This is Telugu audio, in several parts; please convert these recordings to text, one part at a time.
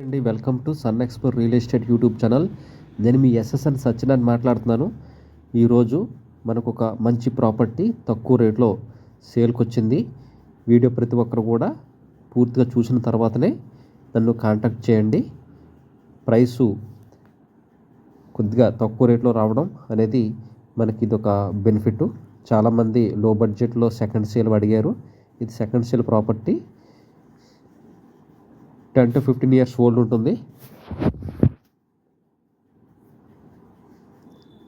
అండి, welcome to sun explore real estate YouTube channel. నేను మీ ఎస్ఎస్ఎన్ సత్యనారాయణ మాట్లాడుతున్నాను. ఈరోజు మనకు ఒక మంచి ప్రాపర్టీ తక్కువ రేట్లో సేల్కి వచ్చింది. వీడియో ప్రతి ఒక్కరు కూడా పూర్తిగా చూసిన తర్వాతనే నన్ను కాంటాక్ట్ చేయండి. ప్రైసు కొద్దిగా తక్కువ రేట్లో రావడం అనేది మనకి ఇదొక బెనిఫిట్. చాలామంది లో బడ్జెట్లో సెకండ్ సేల్ అడిగారు. ఇది second sale property, 10 to 15 years old ఉంటుంది.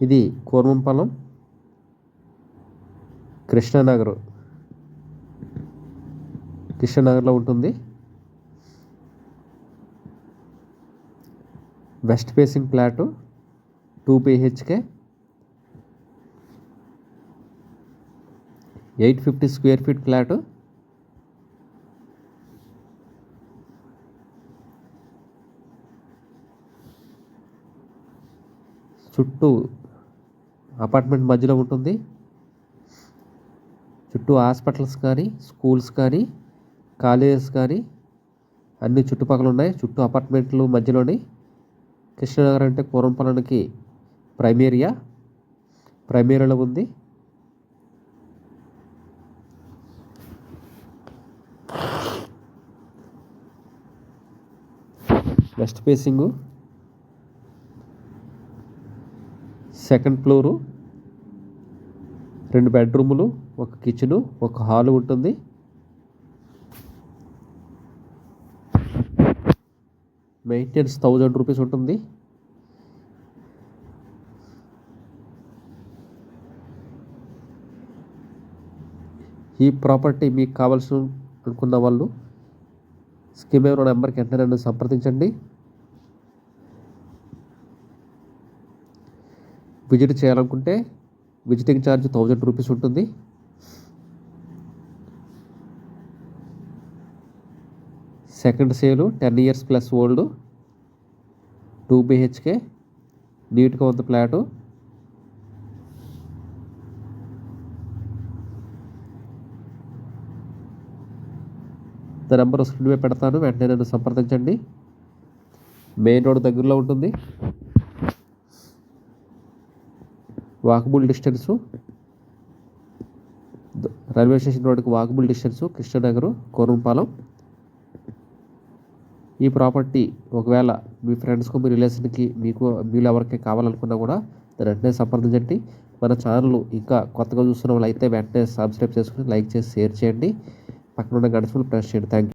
ఇది కోర్మంపాలెం, కృష్ణానగర్లో ఉంటుంది. West facing flat, 2 BHK, 850 square feet flat. చుట్టూ అపార్ట్మెంట్ మధ్యలో ఉంటుంది. చుట్టూ హాస్పిటల్స్ కానీ, స్కూల్స్ కానీ, కాలేజెస్ కానీ అన్ని చుట్టుపక్కల ఉన్నాయి. చుట్టూ అపార్ట్మెంట్లు మధ్యలోని. కృష్ణనగర్ అంటే కోరంపాలెంకి ప్రైమ్ ఏరియాలో ఉంది. వెస్ట్ ఫేసింగు, సెకండ్ ఫ్లోరు, 2 బెడ్రూములు, ఒక కిచెను, ఒక హాలు ఉంటుంది. మెయింటెనెన్స్ 1000 రూపీస్ ఉంటుంది. ఈ ప్రాపర్టీ మీకు కావాల్సిన అనుకున్న వాళ్ళు స్క్రీన్ మీద ఉన్న నెంబర్కి వెంటనే నన్ను సంప్రదించండి. విజిట్ చేయాలనుకుంటే విజిటింగ్ ఛార్జ్ 1000 రూపీస్ ఉంటుంది. సెకండ్ సేలు, 10 years ప్లస్ ఓల్డ్, 2 BHK, నీట్గా ఉంది ఫ్లాటు. నా నెంబర్ స్క్రీన్ మీద పెడతాను, వెంటనే నన్ను సంప్రదించండి. మెయిన్ రోడ్ దగ్గరలో ఉంటుంది. వాకబుల్ డిస్టెన్సు, రైల్వే స్టేషన్ రోడ్కి వాకబుల్ డిస్టెన్సు, కృష్ణనగర్, కోరంపాలెం. ఈ ప్రాపర్టీ ఒకవేళ మీ ఫ్రెండ్స్కు, మీ రిలేషన్కి, మీరు ఎవరికి కావాలనుకున్నా కూడా దాన్ని వెంటనే సంప్రదించండి. మన ఛానల్ ఇంకా కొత్తగా చూస్తున్న వాళ్ళు అయితే వెంటనే సబ్స్క్రైబ్ చేసుకుని లైక్ చేసి షేర్ చేయండి. పక్కన ఉన్న గంట సింబల్ ప్రెస్ చేయండి. Thank you.